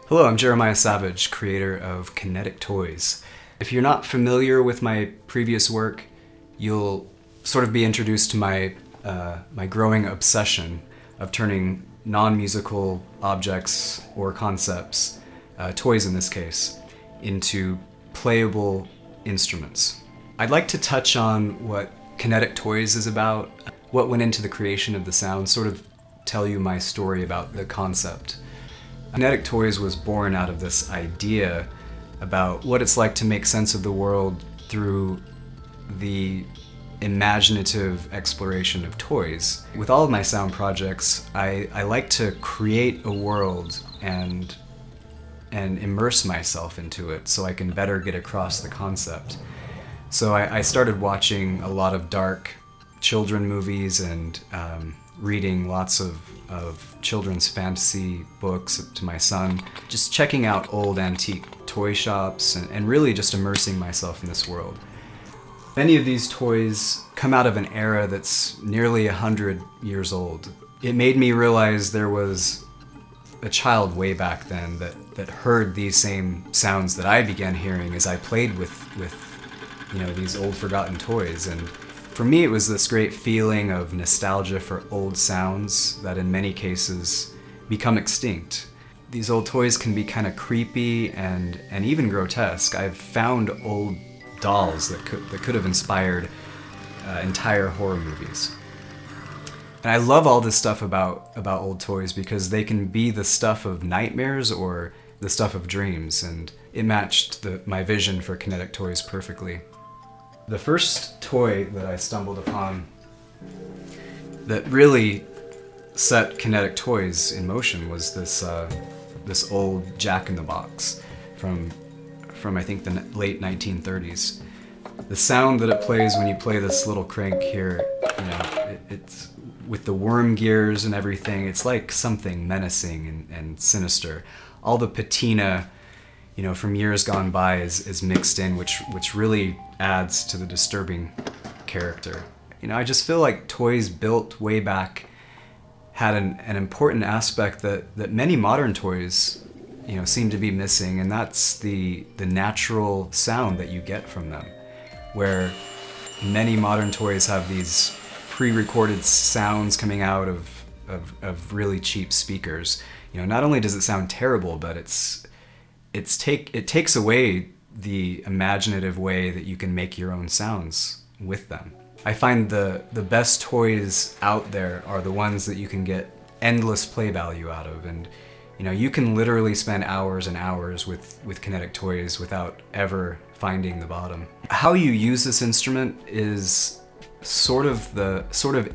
Hello, I'm Jeremiah Savage, creator of KINETIC TOYS. If you're not familiar with my previous work, you'll sort of be introduced to my growing obsession of turning non-musical objects or concepts, toys in this case, into playable instruments. I'd like to touch on what KINETIC TOYS is about, what went into the creation of the sound, sort of tell you my story about the concept. KINETIC TOYS was born out of this idea about what it's like to make sense of the world through the imaginative exploration of toys. With all of my sound projects, I like to create a world and immerse myself into it so I can better get across the concept. So I started watching a lot of dark children movies and reading lots of children's fantasy books to my son, just checking out old antique toy shops and really just immersing myself in this world. Many of these toys come out of an era that's nearly 100 years old. It made me realize there was a child way back then that heard these same sounds that I began hearing as I played with these old forgotten toys. And for me, it was this great feeling of nostalgia for old sounds that in many cases become extinct. These old toys can be kind of creepy and even grotesque. I've found old dolls that could have inspired entire horror movies. And I love all this stuff about old toys because they can be the stuff of nightmares or the stuff of dreams, and it matched my vision for KINETIC TOYS perfectly. The first toy that I stumbled upon that really set KINETIC TOYS in motion was this old Jack-in-the-Box from I think the late 1930s. The sound that it plays when you play this little crank here, it's with the worm gears and everything, it's like something menacing and sinister. All the patina from years gone by is mixed in, which really adds to the disturbing character. I just feel like toys built way back had an important aspect that many modern toys seem to be missing, and that's the natural sound that you get from them, where many modern toys have these pre-recorded sounds coming out of really cheap speakers. Not only does it sound terrible, but it takes away the imaginative way that you can make your own sounds with them. I find the best toys out there are the ones that you can get endless play value out of, and you can literally spend hours and hours with KINETIC TOYS without ever finding the bottom. How you use this instrument is sort of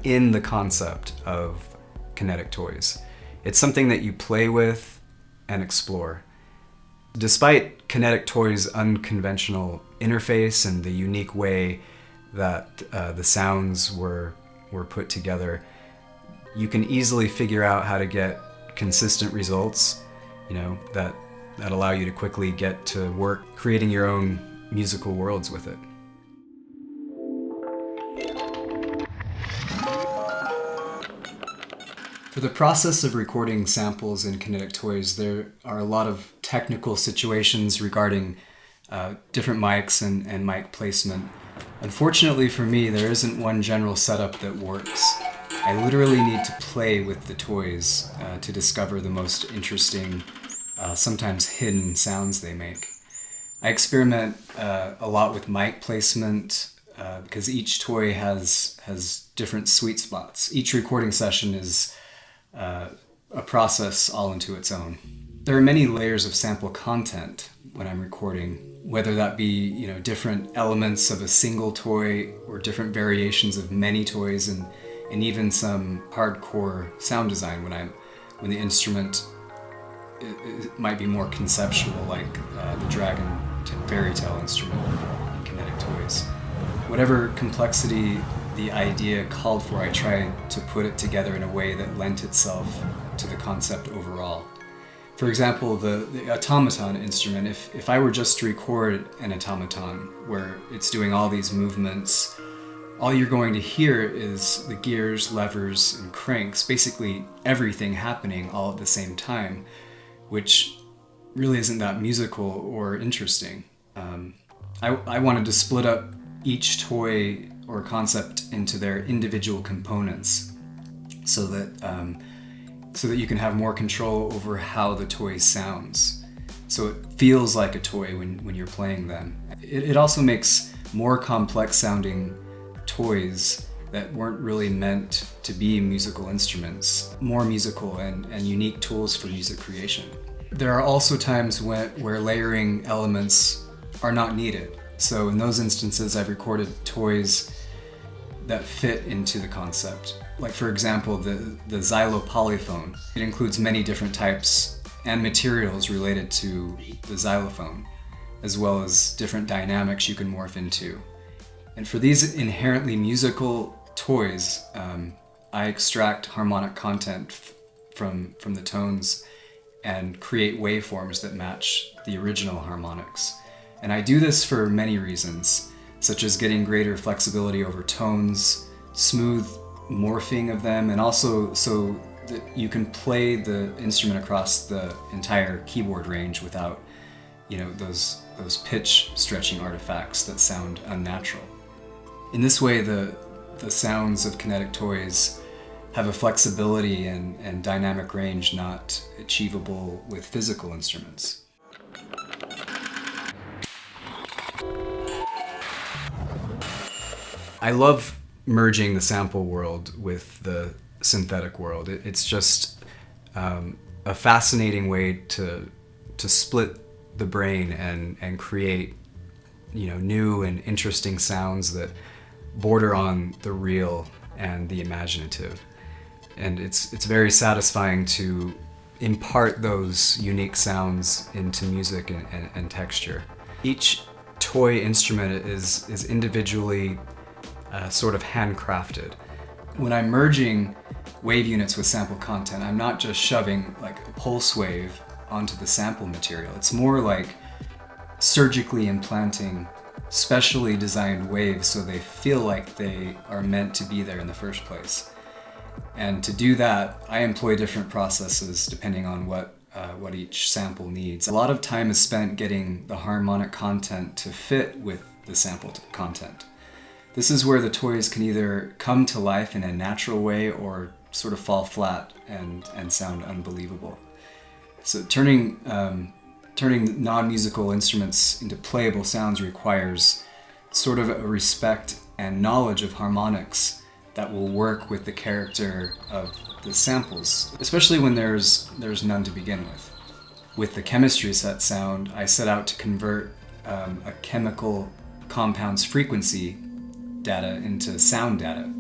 in the concept of KINETIC TOYS. It's something that you play with and explore. Despite KINETIC TOYS' unconventional interface and the unique way that the sounds were put together, you can easily figure out how to get consistent results, that allow you to quickly get to work creating your own musical worlds with it. For the process of recording samples in KINETIC TOYS, there are a lot of technical situations regarding different mics and mic placement. Unfortunately for me, there isn't one general setup that works. I literally need to play with the toys to discover the most interesting, sometimes hidden sounds they make. I experiment a lot with mic placement because each toy has different sweet spots. Each recording session is a process all into its own. There are many layers of sample content when I'm recording, whether that be different elements of a single toy or different variations of many toys, and even some hardcore sound design when the instrument it might be more conceptual, like the Dragon Fairy Tale instrument in KINETIC TOYS. Whatever complexity the idea called for, I tried to put it together in a way that lent itself to the concept overall. For example, the automaton instrument, if I were just to record an automaton where it's doing all these movements, all you're going to hear is the gears, levers, and cranks, basically everything happening all at the same time, which really isn't that musical or interesting. I wanted to split up each toy or concept into their individual components so that you can have more control over how the toy sounds. So it feels like a toy when you're playing them. It also makes more complex sounding toys that weren't really meant to be musical instruments more musical and unique tools for music creation. There are also times where layering elements are not needed. So in those instances, I've recorded toys that fit into the concept. Like for example, the xylopolyphone. It includes many different types and materials related to the xylophone, as well as different dynamics you can morph into. And for these inherently musical toys, I extract harmonic content from the tones and create waveforms that match the original harmonics. And I do this for many reasons, such as getting greater flexibility over tones, smooth morphing of them, and also so that you can play the instrument across the entire keyboard range without, those pitch stretching artifacts that sound unnatural. In this way, the sounds of kinetic toys have a flexibility and dynamic range not achievable with physical instruments. I love merging the sample world with the synthetic world. It's just a fascinating way to split the brain and create new and interesting sounds that border on the real and the imaginative. And it's very satisfying to impart those unique sounds into music and texture. Each toy instrument is individually sort of handcrafted. When I'm merging wave units with sample content, I'm not just shoving like a pulse wave onto the sample material. It's more like surgically implanting specially designed waves so they feel like they are meant to be there in the first place. And to do that, I employ different processes depending on what each sample needs. A lot of time is spent getting the harmonic content to fit with the sample content. This is where the toys can either come to life in a natural way or sort of fall flat and sound unbelievable. So turning non-musical instruments into playable sounds requires sort of a respect and knowledge of harmonics that will work with the character of the samples, especially when there's none to begin with. With the chemistry set sound, I set out to convert a chemical compound's frequency data into sound data.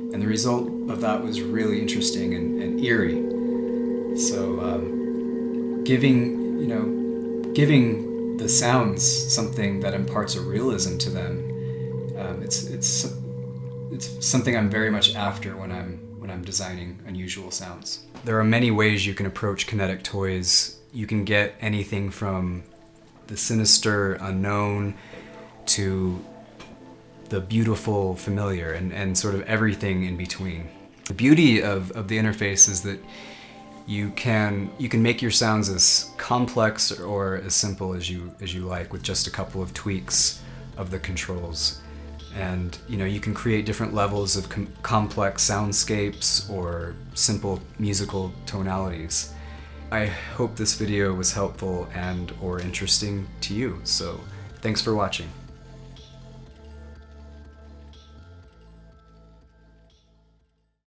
And the result of that was really interesting and eerie. So giving the sounds something that imparts a realism to them, it's something I'm very much after when I'm designing unusual sounds. There are many ways you can approach kinetic toys. You can get anything from the sinister unknown to the beautiful familiar and sort of everything in between. The beauty of the interface is that you can make your sounds as complex or as simple as you like with just a couple of tweaks of the controls. And you can create different levels of complex soundscapes or simple musical tonalities. I hope this video was helpful and or interesting to you, so thanks for watching.